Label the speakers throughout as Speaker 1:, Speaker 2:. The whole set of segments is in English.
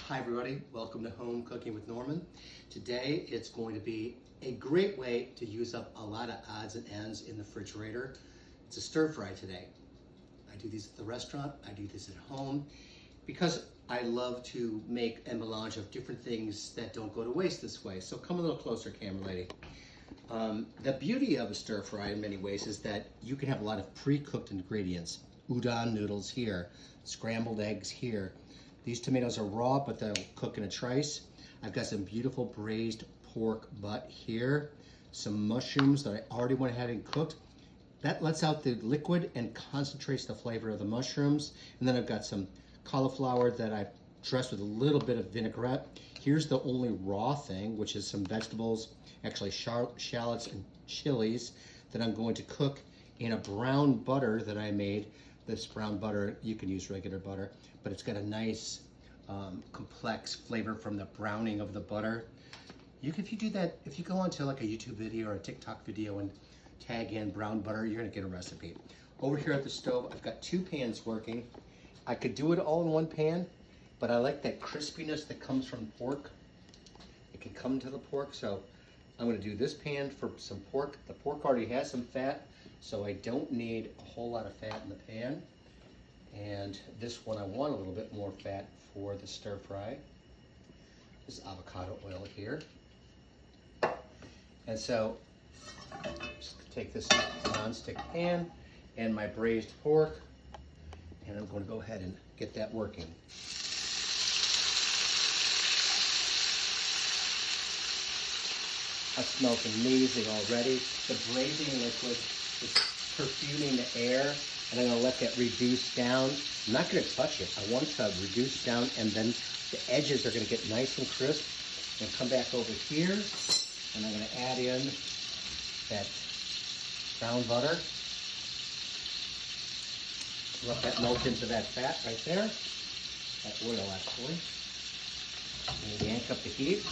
Speaker 1: Hi everybody, welcome to Home Cooking with Norman. Today it's going to be a great way to use up a lot of odds and ends in the refrigerator. It's a stir fry today. I do these at the restaurant, I do this at home, because I love to make a melange of different things that don't go to waste this way. So come a little closer, camera lady. The beauty of a stir fry in many ways is that you can have a lot of pre-cooked ingredients. Udon noodles here, scrambled eggs here. These tomatoes are raw, but they'll cook in a trice. I've got some beautiful braised pork butt here, some mushrooms that I already went ahead and cooked. That lets out the liquid and concentrates the flavor of the mushrooms. And then I've got some cauliflower that I've dressed with a little bit of vinaigrette. Here's the only raw thing, which is some vegetables, actually shallots and chilies that I'm going to cook in a brown butter that I made. This brown butter, you can use regular butter, but it's got a nice complex flavor from the browning of the butter. If you do that, if you go onto like a YouTube video or a TikTok video and tag in brown butter, you're gonna get a recipe. Over here at the stove, I've got two pans working. I could do it all in one pan, but I like that crispiness that comes from pork. It can come to the pork, so I'm gonna do this pan for some pork. The pork already has some fat, so I don't need a whole lot of fat in the pan. And this one I want a little bit more fat for the stir fry. This is avocado oil here. And so, just take this non-stick pan and my braised pork, and I'm going to go ahead and get that working. That smells amazing already. The braising liquid is perfuming the air, and I'm gonna let that reduce down. I'm not gonna touch it. I want it to reduce down, and then the edges are gonna get nice and crisp. I'm gonna come back over here, and I'm gonna add in that brown butter. Let that melt into that fat right there. That oil, actually. And yank up the heat.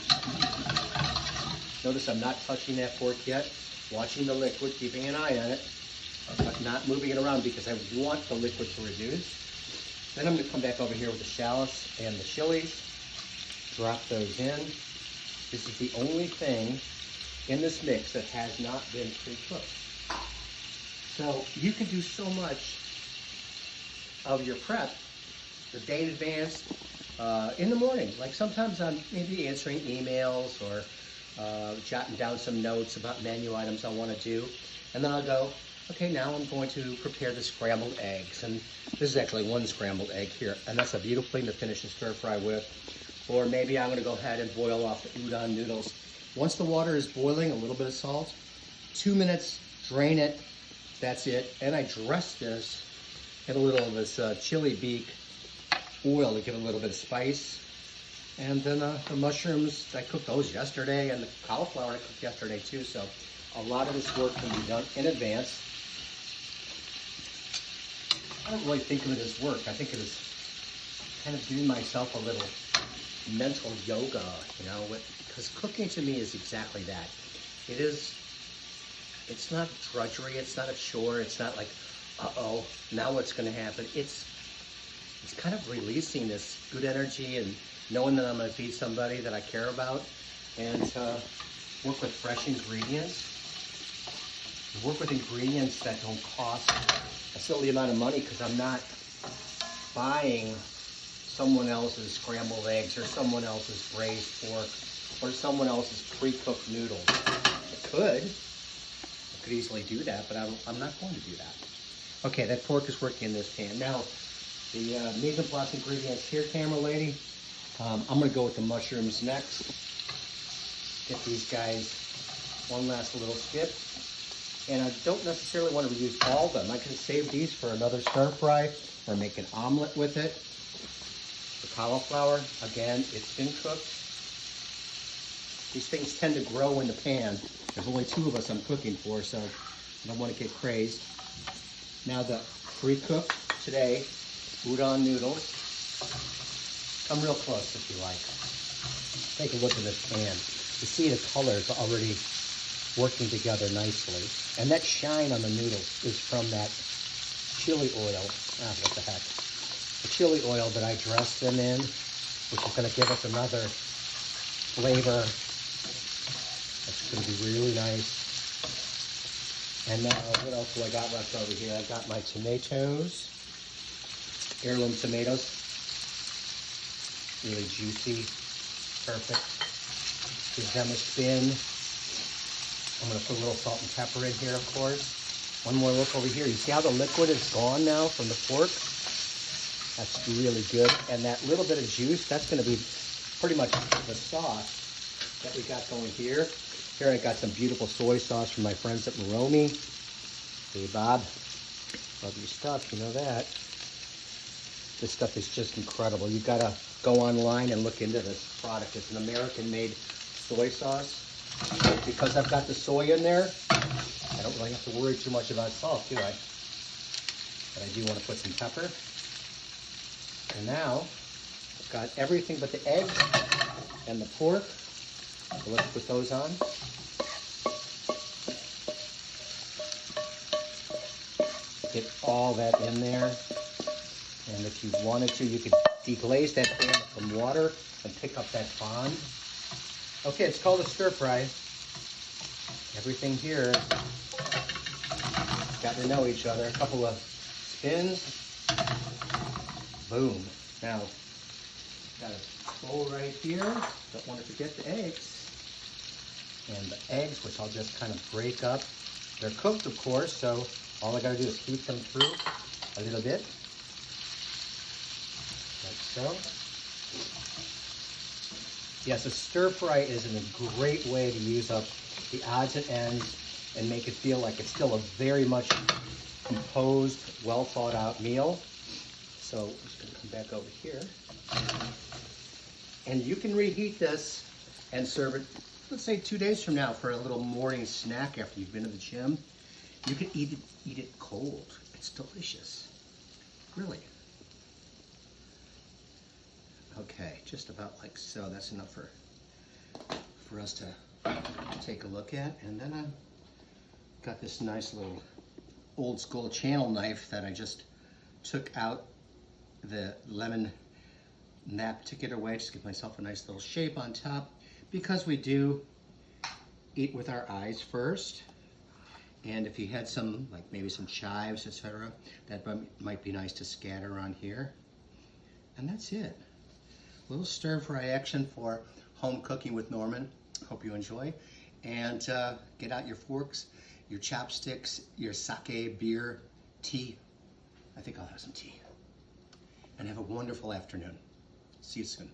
Speaker 1: Notice I'm not touching that pork yet. Watching the liquid, keeping an eye on it, but not moving it around because I want the liquid to reduce. Then I'm going to come back over here with the shallots and the chilies, drop those in. This is the only thing in this mix that has not been pre-cooked. So you can do so much of your prep the day in advance in the morning. Like sometimes I'm maybe answering emails or jotting down some notes about menu items I want to do. And then I'll go, okay, now I'm going to prepare the scrambled eggs. And this is actually one scrambled egg here. And that's a beautiful thing to finish a stir fry with. Or maybe I'm going to go ahead and boil off the udon noodles. Once the water is boiling, a little bit of salt, 2 minutes, drain it, that's it. And I dress this, get a little of this chili beak oil to give a little bit of spice. And then the mushrooms, I cooked those yesterday, and the cauliflower I cooked yesterday too, so a lot of this work can be done in advance. I don't really think of it as work. I think it is kind of doing myself a little mental yoga, you know, because cooking to me is exactly that. It's not drudgery, it's not a chore, it's not like, uh-oh, now what's gonna happen? It's kind of releasing this good energy and knowing that I'm going to feed somebody that I care about, and work with fresh ingredients. Work with ingredients that don't cost a silly amount of money, because I'm not buying someone else's scrambled eggs or someone else's braised pork or someone else's pre-cooked noodles. I could easily do that, but I'm not going to do that. Okay, that pork is working in this pan. Now, the mise en place ingredients here, camera lady. I'm going to go with the mushrooms next. Get these guys one last little skip. And I don't necessarily want to reuse all of them. I can save these for another stir fry or make an omelet with it. The cauliflower, again, it's been cooked. These things tend to grow in the pan. There's only 2 of us I'm cooking for, so I don't want to get crazed. Now the pre-cooked today udon noodles. Come real close if you like. Take a look at this pan. You see the colors already working together nicely. And that shine on the noodles is from that chili oil. What the heck. The chili oil that I dressed them in. which is going to give us another flavor. That's going to be really nice. And now, what else do I got left over here? I got my tomatoes, heirloom tomatoes, really juicy, perfect. Give them a spin. I'm going to put a little salt and pepper in here, of course. One more look over here. You see how the liquid is gone now from the pork? That's really good. And that little bit of juice, that's going to be pretty much the sauce that we got going here. Here I got some beautiful soy sauce from my friends at Moromi. Hey, Bob. Love your stuff, you know that. This stuff is just incredible. You've got to go online and look into this product. It's an American-made soy sauce. Because I've got the soy in there, I don't really have to worry too much about salt, do I? But I do want to put some pepper. And now, I've got everything but the eggs and the pork. So let's put those on. Get all that in there. And if you wanted to, you could deglaze that pan with some water and pick up that bond. Okay, it's called a stir fry. Everything here got to know each other. A couple of spins. Boom. Now, got a bowl right here. Don't want to forget the eggs. And the eggs, which I'll just kind of break up. They're cooked, of course, so all I got to do is heat them through a little bit. Like so. Yes, a stir fry is a great way to use up the odds and ends and make it feel like it's still a very much composed, well thought out meal. So I'm just going to come back over here. And you can reheat this and serve it, let's say 2 days from now for a little morning snack after you've been to the gym. You can eat it cold. It's delicious. Really. Okay, just about like so. That's enough for us to take a look at. And then I've got this nice little old school channel knife that I just took out the lemon in that particular way, just give myself a nice little shape on top, because we do eat with our eyes first. And if you had some, like maybe some chives, etc., that might be nice to scatter on here. And that's it. A little stir fry action for home cooking with Norman. Hope you enjoy. And get out your forks, your chopsticks, your sake, beer, tea. I think I'll have some tea. And have a wonderful afternoon. See you soon.